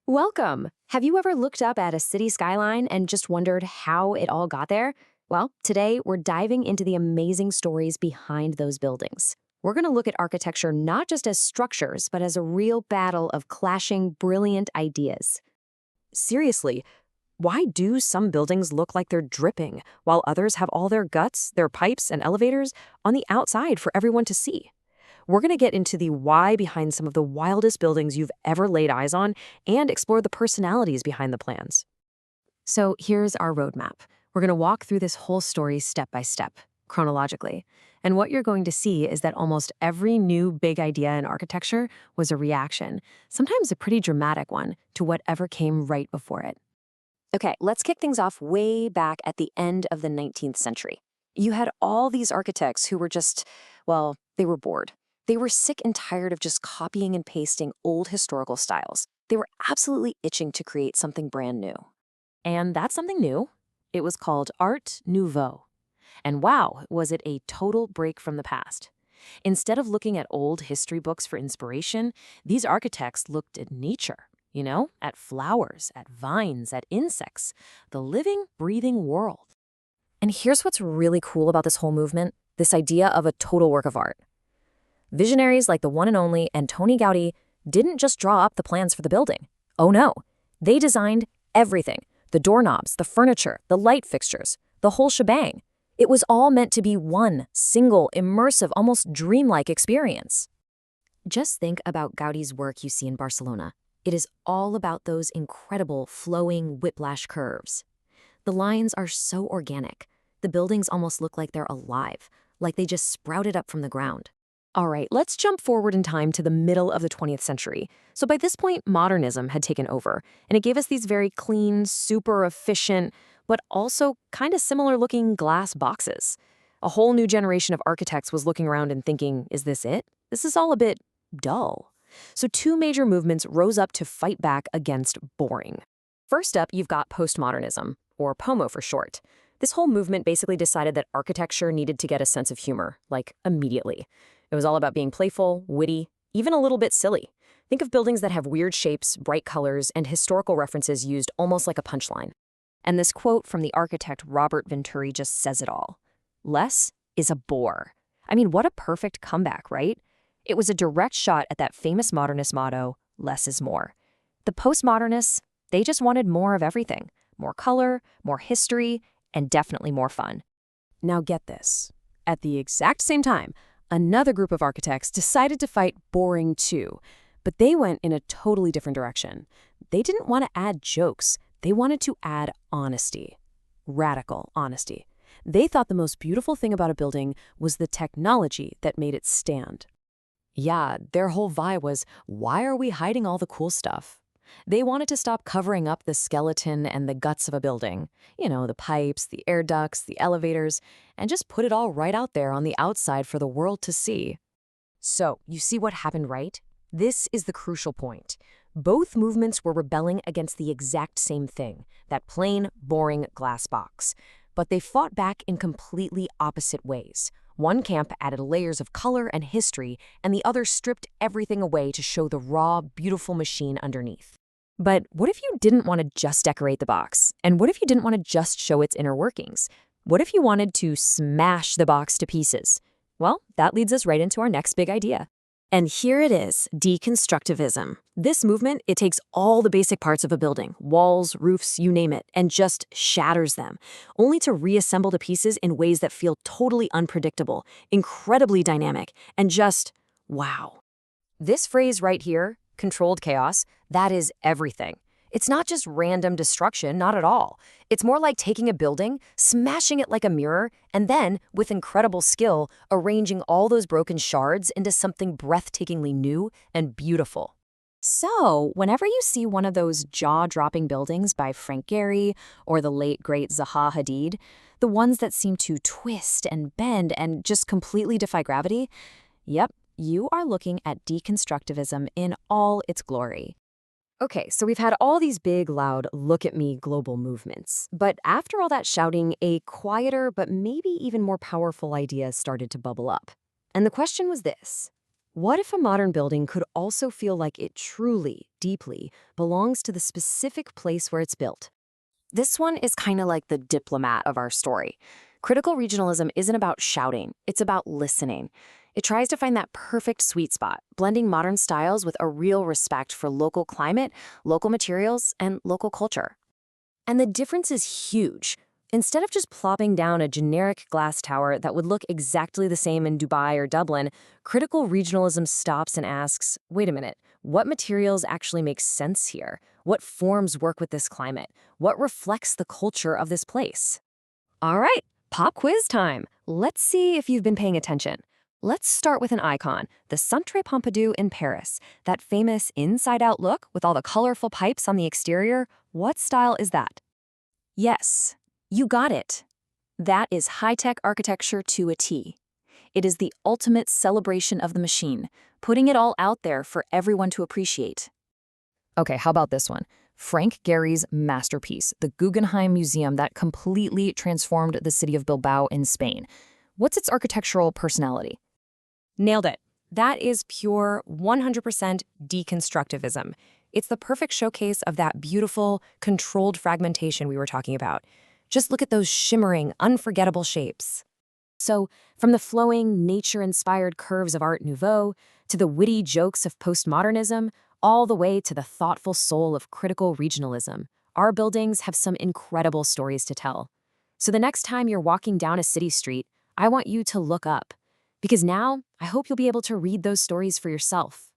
Welcome! Have you ever looked up at a city skyline and just wondered how it all got there? Well, today we're diving into the amazing stories behind those buildings. We're going to look at architecture not just as structures, but as a real battle of clashing, brilliant ideas. Seriously, why do some buildings look like they're dripping, while others have all their guts, their pipes, and elevators on the outside for everyone to see? We're going to get into the why behind some of the wildest buildings you've ever laid eyes on and explore the personalities behind the plans. So here's our roadmap. We're going to walk through this whole story step by step, chronologically. And what you're going to see is that almost every new big idea in architecture was a reaction, sometimes a pretty dramatic one, to whatever came right before it. Okay, let's kick things off way back at the end of the 19th century. You had all these architects who were just, well, they were bored. They were sick and tired of just copying and pasting old historical styles. They were absolutely itching to create something brand new. And that's something new. It was called Art Nouveau. And wow, was it a total break from the past. Instead of looking at old history books for inspiration, these architects looked at nature, at flowers, at vines, at insects, the living, breathing world. And here's what's really cool about this whole movement, this idea of a total work of art. Visionaries like the one and only Antoni Gaudí didn't just draw up the plans for the building. Oh no, they designed everything. The doorknobs, the furniture, the light fixtures, the whole shebang. It was all meant to be one single, immersive, almost dreamlike experience. Just think about Gaudí's work you see in Barcelona. It is all about those incredible flowing whiplash curves. The lines are so organic. The buildings almost look like they're alive, like they just sprouted up from the ground. All right, let's jump forward in time to the middle of the 20th century. So by this point, modernism had taken over, and it gave us these very clean, super efficient, but also kind of similar-looking glass boxes. A whole new generation of architects was looking around and thinking, is this it? This is all a bit dull. So two major movements rose up to fight back against boring. First up, you've got Post-Modernism, or POMO for short. This whole movement basically decided that architecture needed to get a sense of humor, like immediately. It was all about being playful, witty, even a little bit silly. Think of buildings that have weird shapes, bright colors, and historical references used almost like a punchline. And this quote from the architect Robert Venturi just says it all. Less is a bore. I mean, what a perfect comeback, right? It was a direct shot at that famous modernist motto, less is more. The postmodernists, they just wanted more of everything. More color, more history, and definitely more fun. Now get this. At the exact same time, another group of architects decided to fight boring too, but they went in a totally different direction. They didn't want to add jokes. They wanted to add honesty. Radical honesty. They thought the most beautiful thing about a building was the technology that made it stand. Yeah, their whole vibe was, why are we hiding all the cool stuff? They wanted to stop covering up the skeleton and the guts of a building. The pipes, the air ducts, the elevators, and just put it all right out there on the outside for the world to see. So, you see what happened, right? This is the crucial point. Both movements were rebelling against the exact same thing, that plain, boring glass box. But they fought back in completely opposite ways. One camp added layers of color and history, and the other stripped everything away to show the raw, beautiful machine underneath. But what if you didn't want to just decorate the box? And what if you didn't want to just show its inner workings? What if you wanted to smash the box to pieces? Well, that leads us right into our next big idea. And here it is, Deconstructivism. This movement, it takes all the basic parts of a building, walls, roofs, you name it, and just shatters them, only to reassemble the pieces in ways that feel totally unpredictable, incredibly dynamic, and just, wow. This phrase right here, controlled chaos, that is everything. It's not just random destruction, not at all. It's more like taking a building, smashing it like a mirror, and then, with incredible skill, arranging all those broken shards into something breathtakingly new and beautiful. So, whenever you see one of those jaw-dropping buildings by Frank Gehry or the late great Zaha Hadid, the ones that seem to twist and bend and just completely defy gravity, yep, you are looking at deconstructivism in all its glory. Okay, so we've had all these big, loud, look-at-me global movements. But after all that shouting, a quieter but maybe even more powerful idea started to bubble up. And the question was this: What if a modern building could also feel like it truly, deeply belongs to the specific place where it's built? This one is kind of like the diplomat of our story. Critical regionalism isn't about shouting, it's about listening. It tries to find that perfect sweet spot, blending modern styles with a real respect for local climate, local materials, and local culture. And the difference is huge. Instead of just plopping down a generic glass tower that would look exactly the same in Dubai or Dublin, critical regionalism stops and asks, wait a minute, what materials actually make sense here? What forms work with this climate? What reflects the culture of this place? All right, pop quiz time. Let's see if you've been paying attention. Let's start with an icon, the Centre Pompidou in Paris. That famous inside-out look with all the colorful pipes on the exterior. What style is that? Yes, you got it. That is high-tech architecture to a T. It is the ultimate celebration of the machine, putting it all out there for everyone to appreciate. Okay, how about this one? Frank Gehry's masterpiece, the Guggenheim Museum that completely transformed the city of Bilbao in Spain. What's its architectural personality? Nailed it. That is pure 100% deconstructivism. It's the perfect showcase of that beautiful, controlled fragmentation we were talking about. Just look at those shimmering, unforgettable shapes. So, from the flowing, nature-inspired curves of Art Nouveau, to the witty jokes of Post-Modernism, all the way to the thoughtful soul of critical regionalism, our buildings have some incredible stories to tell. So the next time you're walking down a city street, I want you to look up. Because now, I hope you'll be able to read those stories for yourself.